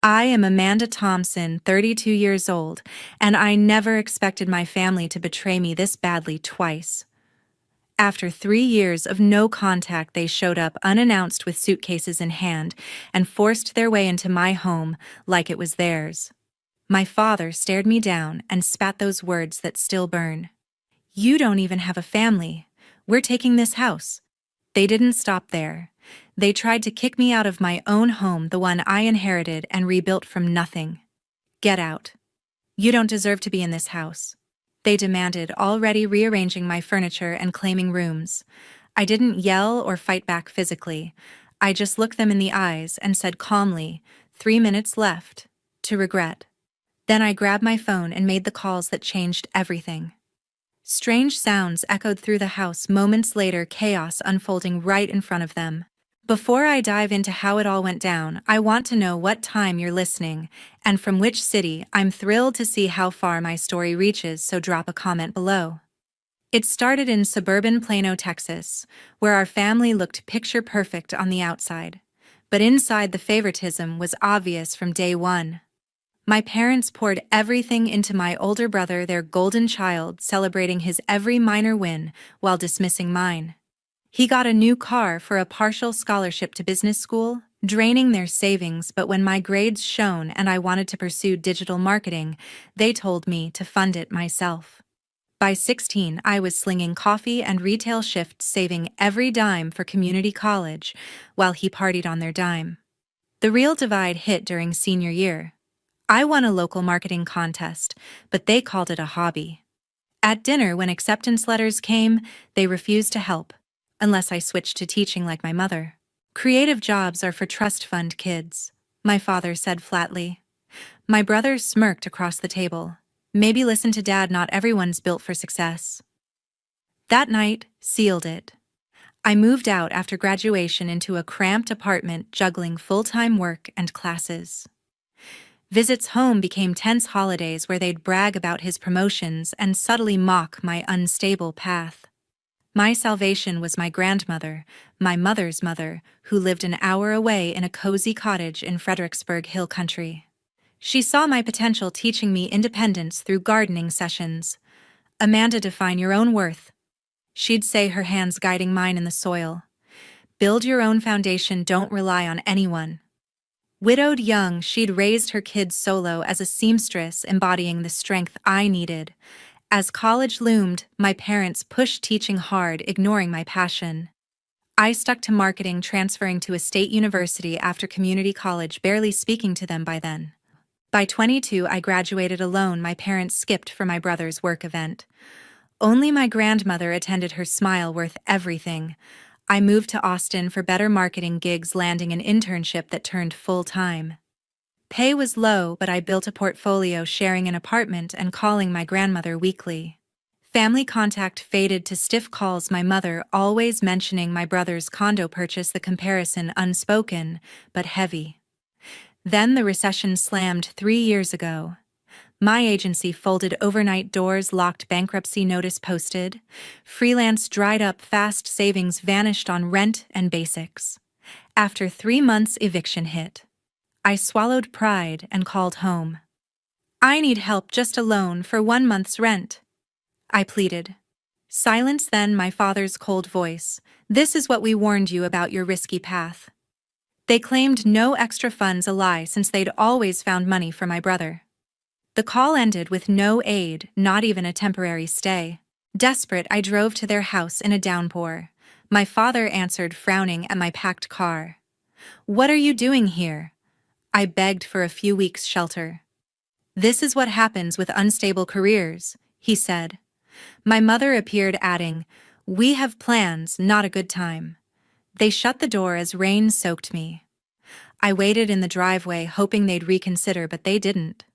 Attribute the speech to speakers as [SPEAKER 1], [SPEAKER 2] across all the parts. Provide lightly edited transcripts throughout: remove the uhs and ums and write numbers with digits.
[SPEAKER 1] I am Amanda Thompson, 32 years old, and I never expected my family to betray me this badly twice. After 3 years of no contact, they showed up unannounced with suitcases in hand and forced their way into my home like it was theirs. My father stared me down and spat those words that still burn. "You don't even have a family. We're taking this house." They didn't stop there. They tried to kick me out of my own home, the one I inherited and rebuilt from nothing. "Get out. You don't deserve to be in this house," they demanded, already rearranging my furniture and claiming rooms. I didn't yell or fight back physically. I just looked them in the eyes and said calmly, "3 minutes left. To regret." Then I grabbed my phone and made the calls that changed everything. Strange sounds echoed through the house. Moments later, chaos unfolding right in front of them. Before I dive into how it all went down, I want to know what time you're listening and from which city. I'm thrilled to see how far my story reaches, so drop a comment below. It started in suburban Plano, Texas, where our family looked picture perfect on the outside. But inside, the favoritism was obvious from day one. My parents poured everything into my older brother, their golden child, celebrating his every minor win while dismissing mine. He got a new car for a partial scholarship to business school, draining their savings, but when my grades shone and I wanted to pursue digital marketing, they told me to fund it myself. By 16, I was slinging coffee and retail shifts, saving every dime for community college, while he partied on their dime. The real divide hit during senior year. I won a local marketing contest, but they called it a hobby. At dinner, when acceptance letters came, they refused to help, unless I switched to teaching like my mother. "Creative jobs are for trust fund kids," my father said flatly. My brother smirked across the table. "Maybe listen to Dad, not everyone's built for success." That night sealed it. I moved out after graduation into a cramped apartment, juggling full-time work and classes. Visits home became tense holidays where they'd brag about his promotions and subtly mock my unstable path. My salvation was my grandmother, my mother's mother, who lived an hour away in a cozy cottage in Fredericksburg Hill Country. She saw my potential, teaching me independence through gardening sessions. "Amanda, define your own worth," she'd say, her hands guiding mine in the soil. "Build your own foundation, don't rely on anyone." Widowed young, she'd raised her kids solo as a seamstress, embodying the strength I needed. As college loomed, my parents pushed teaching hard, ignoring my passion. I stuck to marketing, transferring to a state university after community college, barely speaking to them by then. By 22, I graduated alone. My parents skipped for my brother's work event. Only my grandmother attended, her smile worth everything. I moved to Austin for better marketing gigs, landing an internship that turned full-time. Pay was low, but I built a portfolio, sharing an apartment and calling my grandmother weekly. Family contact faded to stiff calls, my mother always mentioning my brother's condo purchase, the comparison unspoken but heavy. Then the recession slammed 3 years ago. My agency folded overnight, doors locked, bankruptcy notice posted. Freelance dried up fast, savings vanished on rent and basics. After 3 months, eviction hit. I swallowed pride and called home. "I need help, just a loan for 1 month's rent," I pleaded. Silence, then my father's cold voice. "This is what we warned you about, your risky path." They claimed no extra funds, a lie, since they'd always found money for my brother. The call ended with no aid, not even a temporary stay. Desperate, I drove to their house in a downpour. My father answered, frowning at my packed car. "What are you doing here?" I begged for a few weeks' shelter. "This is what happens with unstable careers," he said. My mother appeared, adding, "We have plans, not a good time." They shut the door as rain soaked me. I waited in the driveway, hoping they'd reconsider, but they didn't.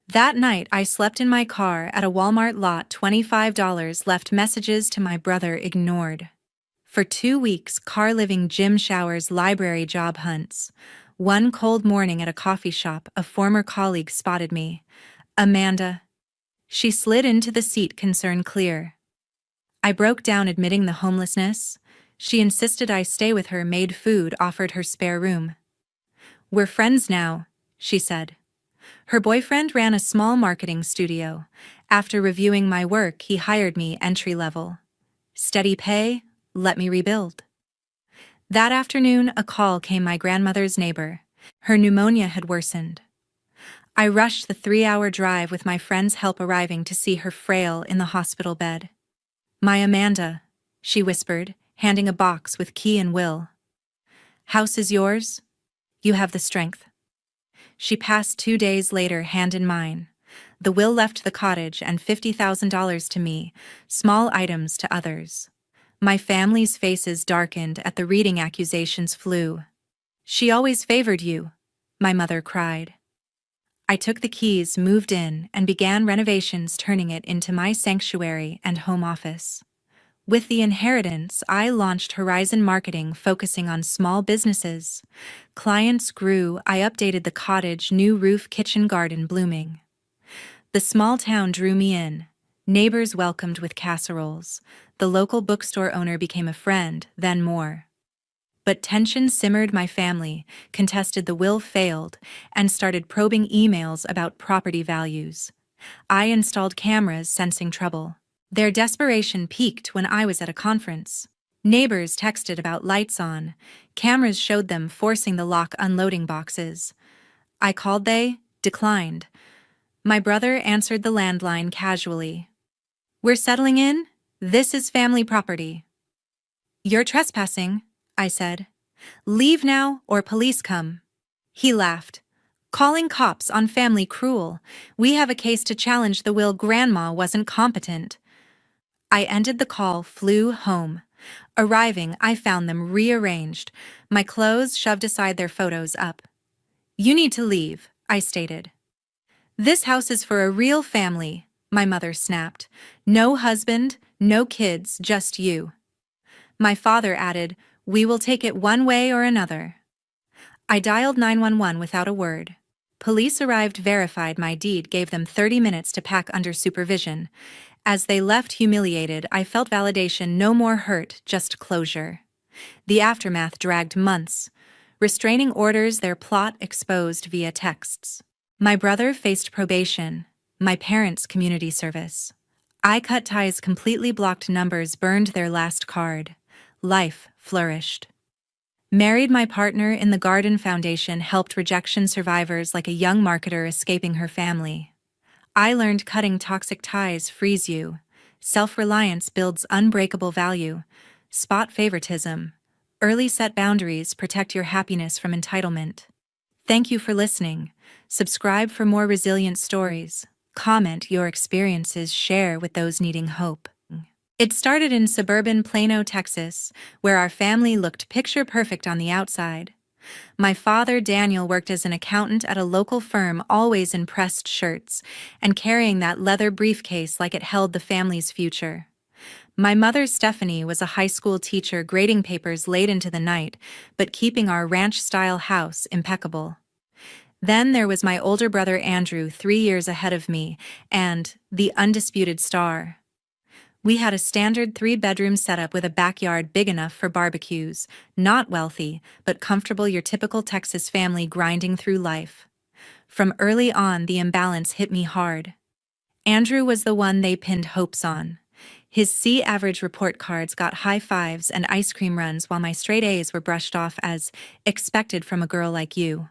[SPEAKER 1] That night, I slept in my car at a Walmart lot, $25 left, messages to my brother ignored. For 2 weeks, car living, gym showers, library job hunts. One cold morning at a coffee shop, a former colleague spotted me. "Amanda." She slid into the seat, concern clear. I broke down, admitting the homelessness. She insisted I stay with her, made food, offered her spare room. "We're friends now," she said. Her boyfriend ran a small marketing studio. After reviewing my work, he hired me entry-level. Steady pay, let me rebuild. That afternoon, a call came my grandmother's neighbor. Her pneumonia had worsened. I rushed the 3-hour drive with my friend's help arriving to see her frail in the hospital bed. My Amanda, she whispered, handing a box with key and will. House is yours. You have the strength. She passed 2 days later, hand in mine. The will left the cottage and $50,000 to me, small items to others. My family's faces darkened at the reading accusations flew. She always favored you, my mother cried. I took the keys, moved in, and began renovations, turning it into my sanctuary and home office. With the inheritance, I launched Horizon Marketing, focusing on small businesses. Clients grew, I updated the cottage, new roof, kitchen, garden blooming. The small town drew me in. Neighbors welcomed with casseroles. The local bookstore owner became a friend, then more. But tension simmered. My family contested the will, failed, and started probing emails about property values. I installed cameras, sensing trouble. Their desperation peaked when I was at a conference. Neighbors texted about lights on. Cameras showed them forcing the lock, unloading boxes. I called, they declined. My brother answered the landline casually. We're settling in? This is family property. You're trespassing, I said. Leave now or police come. He laughed. Calling cops on family cruel. We have a case to challenge the will. Grandma wasn't competent. I ended the call, flew home. Arriving, I found them rearranged, my clothes shoved aside, their photos up. You need to leave, I stated. This house is for a real family, my mother snapped. No husband, no kids, just you. My father added, we will take it one way or another. I dialed 911 without a word. Police arrived, verified my deed, gave them 30 minutes to pack under supervision. As they left humiliated, I felt validation, no more hurt, just closure. The aftermath dragged months. Restraining orders, their plot exposed via texts. My brother faced probation, my parents' community service. I cut ties completely, blocked numbers, burned their last card. Life flourished. Married my partner in the Garden Foundation, helped rejection survivors like a young marketer escaping her family. I learned cutting toxic ties frees you. Self-reliance builds unbreakable value. Spot favoritism. Early set boundaries, protect your happiness from entitlement. Thank you for listening. Subscribe for more resilient stories. Comment your experiences, share with those needing hope. It started in suburban Plano, Texas, where our family looked picture perfect on the outside. My father, Daniel, worked as an accountant at a local firm, always in pressed shirts, and carrying that leather briefcase like it held the family's future. My mother, Stephanie, was a high school teacher, grading papers late into the night, but keeping our ranch-style house impeccable. Then there was my older brother, Andrew, 3 years ahead of me, and the undisputed star. We had a standard 3-bedroom setup with a backyard big enough for barbecues, not wealthy, but comfortable, your typical Texas family grinding through life. From early on, the imbalance hit me hard. Andrew was the one they pinned hopes on. His C-average report cards got high fives and ice cream runs, while my straight A's were brushed off as expected from a girl like you.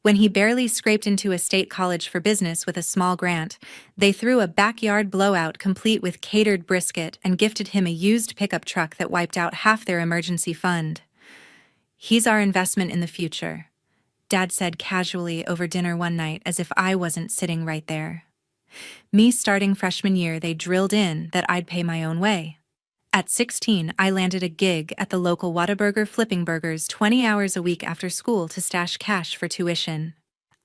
[SPEAKER 1] When he barely scraped into a state college for business with a small grant, they threw a backyard blowout complete with catered brisket and gifted him a used pickup truck that wiped out half their emergency fund. He's our investment in the future, Dad said casually over dinner one night, as if I wasn't sitting right there. Me starting freshman year, they drilled in that I'd pay my own way. At 16, I landed a gig at the local Whataburger, flipping burgers 20 hours a week after school to stash cash for tuition.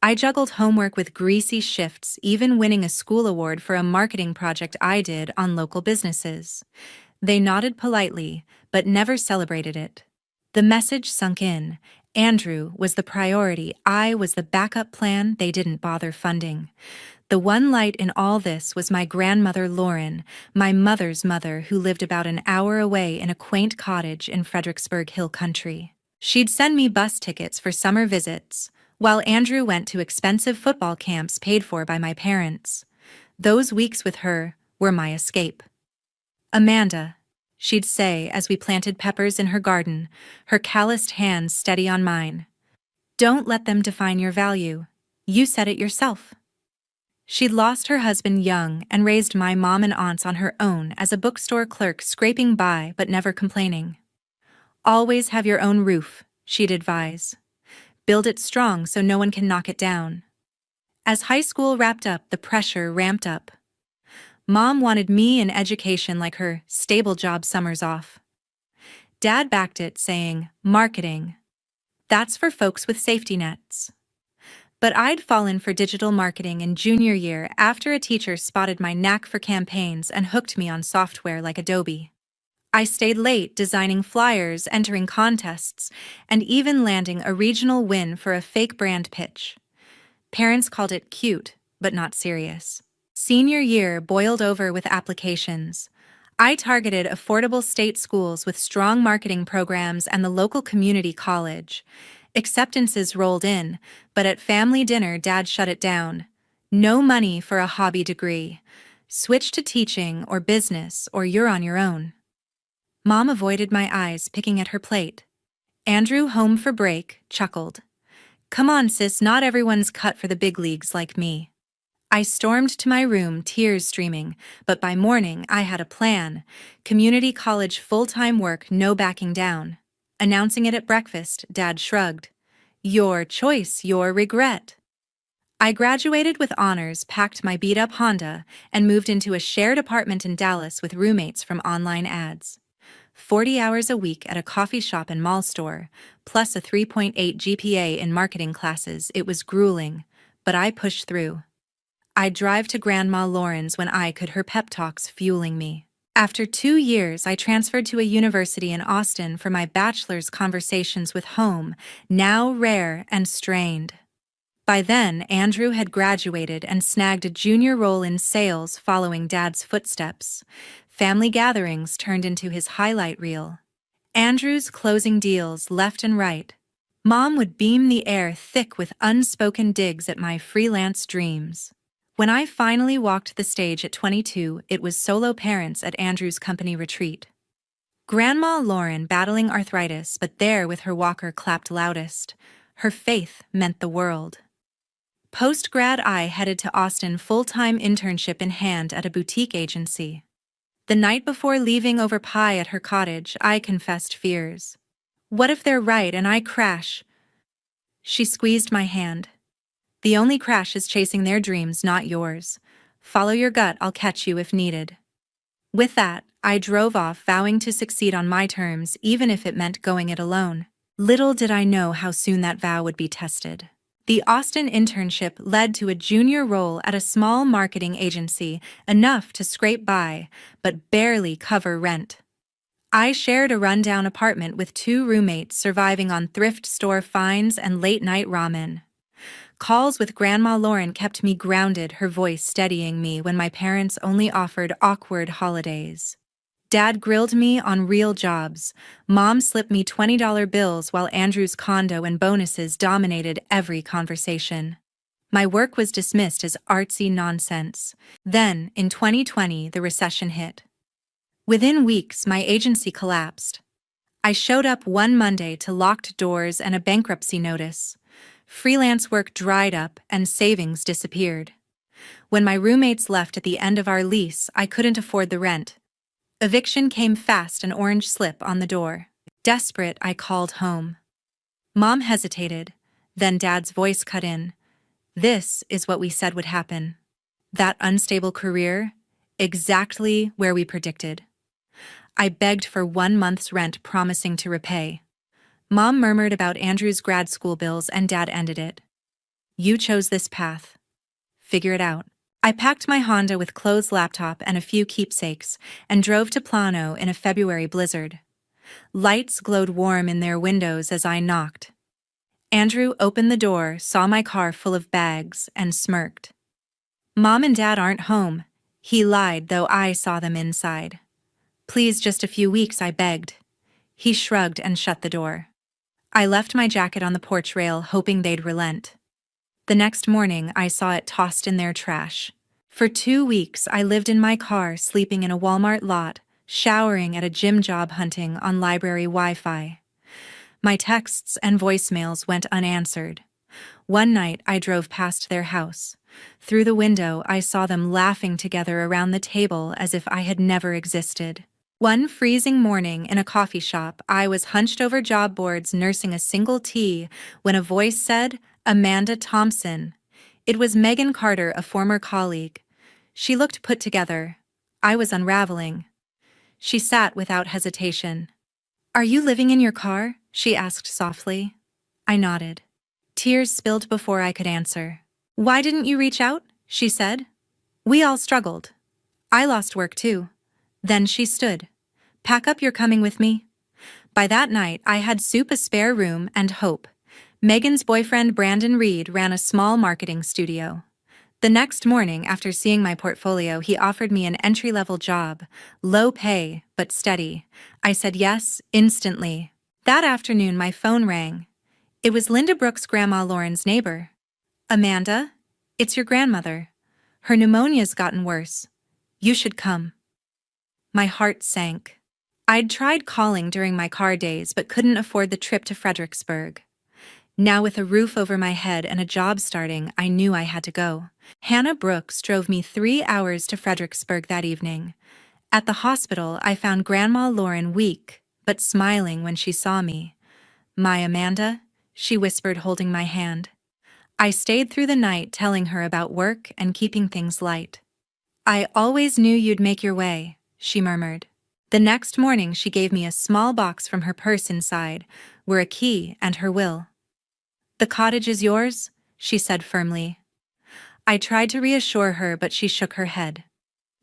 [SPEAKER 1] I juggled homework with greasy shifts, even winning a school award for a marketing project I did on local businesses. They nodded politely, but never celebrated it. The message sunk in. Andrew was the priority. I was the backup plan they didn't bother funding. The one light in all this was my grandmother, Lauren, my mother's mother, who lived about an hour away in a quaint cottage in Fredericksburg Hill Country. She'd send me bus tickets for summer visits, while Andrew went to expensive football camps paid for by my parents. Those weeks with her were my escape. "Amanda," she'd say as we planted peppers in her garden, her calloused hands steady on mine. "Don't let them define your value. You said it yourself." She'd lost her husband young and raised my mom and aunts on her own as a bookstore clerk, scraping by but never complaining. "Always have your own roof," she'd advise. "Build it strong so no one can knock it down." As high school wrapped up, the pressure ramped up. Mom wanted me in education like her stable job summers off. Dad backed it, saying, "Marketing. That's for folks with safety nets." But I'd fallen for digital marketing in junior year after a teacher spotted my knack for campaigns and hooked me on software like Adobe. I stayed late designing flyers, entering contests, and even landing a regional win for a fake brand pitch. Parents called it cute, but not serious. Senior year boiled over with applications. I targeted affordable state schools with strong marketing programs and the local community college. Acceptances rolled in, but at family dinner, Dad shut it down. "No money for a hobby degree. Switch to teaching or business, or you're on your own." Mom avoided my eyes, picking at her plate. Andrew, home for break, chuckled. "Come on, sis, not everyone's cut for the big leagues like me." I stormed to my room, tears streaming, but by morning I had a plan. Community college full-time work, no backing down. Announcing it at breakfast, Dad shrugged. "Your choice, your regret." I graduated with honors, packed my beat-up Honda, and moved into a shared apartment in Dallas with roommates from online ads. 40 hours a week at a coffee shop and mall store, plus a 3.8 GPA in marketing classes. It was grueling, but I pushed through. I'd drive to Grandma Lauren's when I could, her pep talks fueling me. After 2 years, I transferred to a university in Austin for my bachelor's. Conversations with home, now rare and strained. By then, Andrew had graduated and snagged a junior role in sales following Dad's footsteps. Family gatherings turned into his highlight reel. Andrew's closing deals left and right. Mom would beam the air thick with unspoken digs at my freelance dreams. When I finally walked the stage at 22, it was solo parents at Andrew's company retreat. Grandma Lauren battling arthritis, but there with her walker clapped loudest. Her faith meant the world. Post-grad, I headed to Austin, full-time internship in hand at a boutique agency. The night before leaving over pie at her cottage, I confessed fears. "What if they're right and I crash?" She squeezed my hand. "The only crash is chasing their dreams, not yours. Follow your gut, I'll catch you if needed." With that, I drove off, vowing to succeed on my terms, even if it meant going it alone. Little did I know how soon that vow would be tested. The Austin internship led to a junior role at a small marketing agency, enough to scrape by, but barely cover rent. I shared a rundown apartment with 2 roommates, surviving on thrift store finds and late-night ramen. Calls with Grandma Lauren kept me grounded, her voice steadying me when my parents only offered awkward holidays. Dad grilled me on real jobs. Mom slipped me $20 bills while Andrew's condo and bonuses dominated every conversation. My work was dismissed as artsy nonsense. Then, in 2020, the recession hit. Within weeks, my agency collapsed. I showed up one Monday to locked doors and a bankruptcy notice. Freelance work dried up and savings disappeared. When my roommates left at the end of our lease, I couldn't afford the rent. Eviction came fast, an orange slip on the door. Desperate, I called home. Mom hesitated, then Dad's voice cut in. "This is what we said would happen." That unstable career, exactly where we predicted. I begged for 1 month's rent, promising to repay. Mom murmured about Andrew's grad school bills, and Dad ended it. "You chose this path. Figure it out." I packed my Honda with clothes, laptop, and a few keepsakes, and drove to Plano in a February blizzard. Lights glowed warm in their windows as I knocked. Andrew opened the door, saw my car full of bags, and smirked. "Mom and Dad aren't home," he lied, though I saw them inside. "Please, just a few weeks," I begged. He shrugged and shut the door. I left my jacket on the porch rail, hoping they'd relent. The next morning, I saw it tossed in their trash. For 2 weeks, I lived in my car, sleeping in a Walmart lot, showering at a gym job, hunting on library Wi-Fi. My texts and voicemails went unanswered. One night, I drove past their house. Through the window, I saw them laughing together around the table as if I had never existed. One freezing morning in a coffee shop, I was hunched over job boards nursing a single tea when a voice said, "Amanda Thompson." It was Megan Carter, a former colleague. She looked put together. I was unraveling. She sat without hesitation. "Are you living in your car?" she asked softly. I nodded. Tears spilled before I could answer. "Why didn't you reach out?" she said. "We all struggled. I lost work too." Then she stood. "Pack up, you're coming with me." By that night, I had soup, a spare room, and hope. Megan's boyfriend, Brandon Reed, ran a small marketing studio. The next morning, after seeing my portfolio, he offered me an entry-level job, low pay, but steady. I said yes, instantly. That afternoon, my phone rang. It was Linda Brooks' grandma Lauren's neighbor. "Amanda, it's your grandmother. Her pneumonia's gotten worse. You should come." My heart sank. I'd tried calling during my car days but couldn't afford the trip to Fredericksburg. Now, with a roof over my head and a job starting, I knew I had to go. Hannah Brooks drove me 3 hours to Fredericksburg that evening. At the hospital, I found Grandma Lauren weak, but smiling when she saw me. "My Amanda," she whispered, holding my hand. I stayed through the night, telling her about work and keeping things light. "I always knew you'd make your way," she murmured. The next morning, she gave me a small box from her purse. Inside were a key and her will. "The cottage is yours," she said firmly. I tried to reassure her, but she shook her head.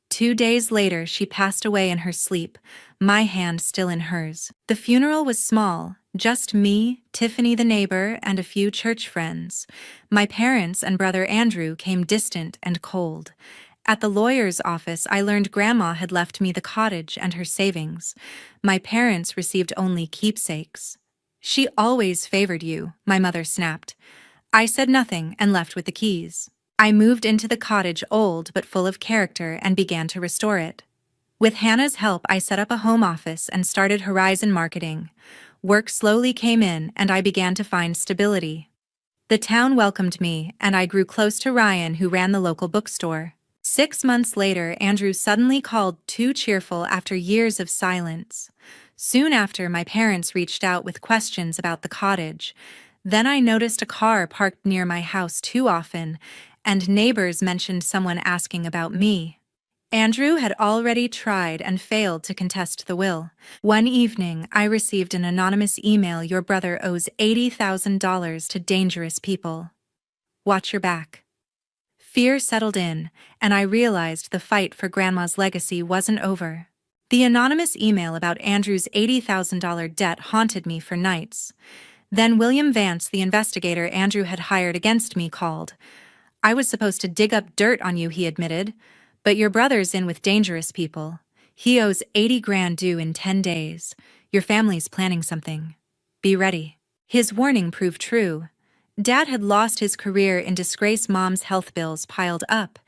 [SPEAKER 1] 2 days later, she passed away in her sleep, my hand still in hers. The funeral was small, just me, Tiffany the neighbor, and a few church friends. My parents and brother Andrew came distant and cold. At the lawyer's office, I learned Grandma had left me the cottage and her savings. My parents received only keepsakes. "She always favored you," my mother snapped. I said nothing and left with the keys. I moved into the cottage, old but full of character, and began to restore it. With Hannah's help, I set up a home office and started Horizon Marketing. Work slowly came in, and I began to find stability. The town welcomed me, and I grew close to Ryan, who ran the local bookstore. 6 months later, Andrew suddenly called, too cheerful after years of silence. Soon after, my parents reached out with questions about the cottage. Then I noticed a car parked near my house too often, and neighbors mentioned someone asking about me. Andrew had already tried and failed to contest the will. One evening, I received an anonymous email: "Your brother owes $80,000 to dangerous people. Watch your back." Fear settled in, and I realized the fight for Grandma's legacy wasn't over. The anonymous email about Andrew's $80,000 debt haunted me for nights. Then William Vance, the investigator Andrew had hired against me, called. "I was supposed to dig up dirt on you," he admitted, "but your brother's in with dangerous people. He owes 80 grand due in 10 days. Your family's planning something. Be ready." His warning proved true. Dad had lost his career in disgrace, Mom's health bills piled up,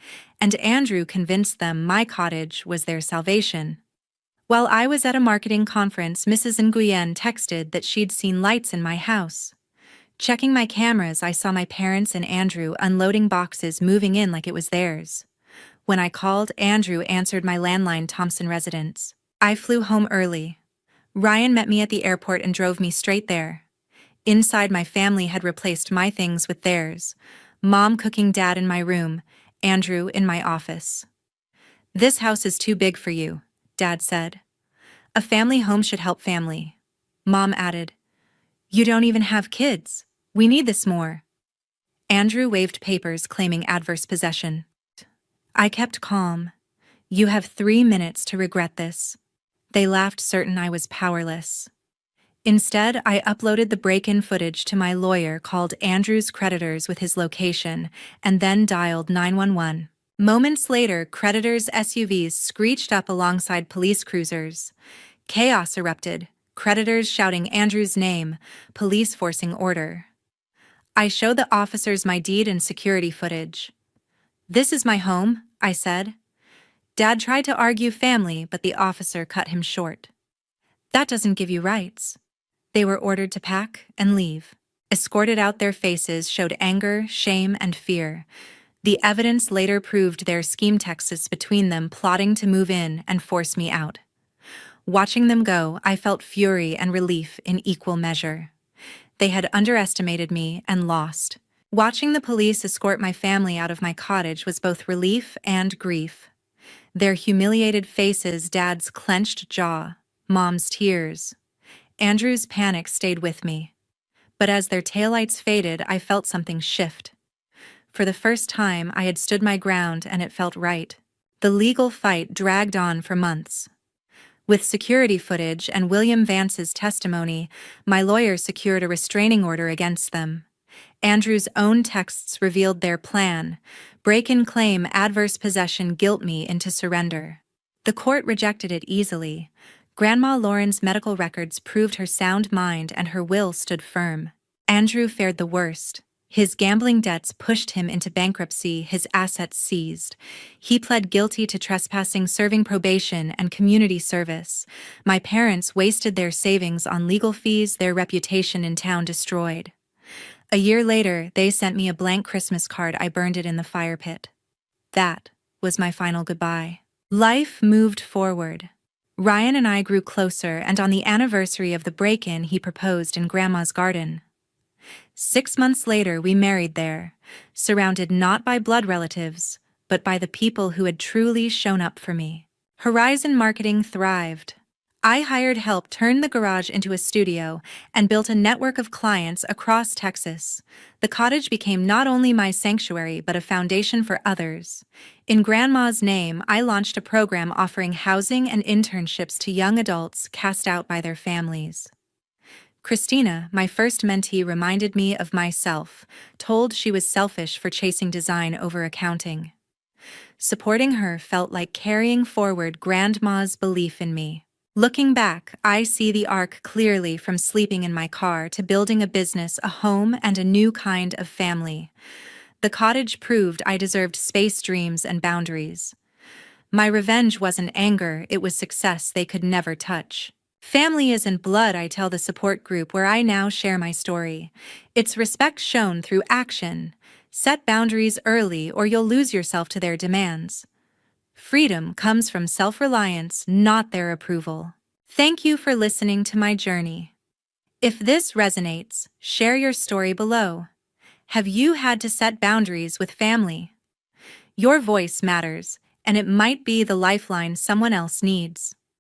[SPEAKER 1] and Andrew convinced them my cottage was their salvation. While I was at a marketing conference, Mrs. Nguyen texted that she'd seen lights in my house. Checking my cameras, I saw my parents and Andrew unloading boxes, moving in like it was theirs. When I called, Andrew answered my landline, Thompson residence. I flew home early. Ryan met me at the airport and drove me straight there. Inside, my family had replaced my things with theirs. Mom cooking, Dad in my room, Andrew in my office. "This house is too big for you," Dad said. "A family home should help family." Mom added, "You don't even have kids. We need this more." Andrew waved papers claiming adverse possession. I kept calm. "You have 3 minutes to regret this." They laughed, certain I was powerless. Instead, I uploaded the break-in footage to my lawyer, called Andrew's creditors with his location, and then dialed 911. Moments later, creditors' SUVs screeched up alongside police cruisers. Chaos erupted. creditors shouting Andrew's name, police forcing order. I show the officers my deed and security footage. "This is my home," I said. Dad tried to argue family, but the officer cut him short. "That doesn't give you rights." They were ordered to pack and leave. Escorted out, their faces showed anger, shame, and fear. The evidence later proved their scheme texts between them, plotting to move in and force me out. Watching them go, I felt fury and relief in equal measure. They had underestimated me and lost. Watching the police escort my family out of my cottage was both relief and grief. Their humiliated faces, Dad's clenched jaw, Mom's tears. Andrew's panic stayed with me. But as their taillights faded, I felt something shift. For the first time, I had stood my ground and it felt right. The legal fight dragged on for months. With security footage and William Vance's testimony, my lawyer secured a restraining order against them. Andrew's own texts revealed their plan: break-in-claim adverse possession, guilt me into surrender. The court rejected it easily. Grandma Lauren's medical records proved her sound mind and her will stood firm. Andrew fared the worst. His gambling debts pushed him into bankruptcy, his assets seized. He pled guilty to trespassing, serving probation, and community service. My parents wasted their savings on legal fees, their reputation in town destroyed. A year later, they sent me a blank Christmas card. I burned it in the fire pit. That was my final goodbye. Life moved forward. Ryan and I grew closer, and on the anniversary of the break-in, he proposed in Grandma's garden. 6 months later, we married there, surrounded not by blood relatives, but by the people who had truly shown up for me. Horizon Marketing thrived. I hired help, turned the garage into a studio, and built a network of clients across Texas. The cottage became not only my sanctuary, but a foundation for others. In Grandma's name, I launched a program offering housing and internships to young adults cast out by their families. Christina, my first mentee, reminded me of myself, told she was selfish for chasing design over accounting. Supporting her felt like carrying forward Grandma's belief in me. Looking back, I see the arc clearly, from sleeping in my car to building a business, a home, and a new kind of family. The cottage proved I deserved space, dreams, and boundaries. My revenge wasn't anger, it was success they could never touch. Family isn't blood, I tell the support group where I now share my story. It's respect shown through action. Set boundaries early or you'll lose yourself to their demands. Freedom comes from self-reliance, not their approval. Thank you for listening to my journey. If this resonates, share your story below. Have you had to set boundaries with family? Your voice matters, and it might be the lifeline someone else needs.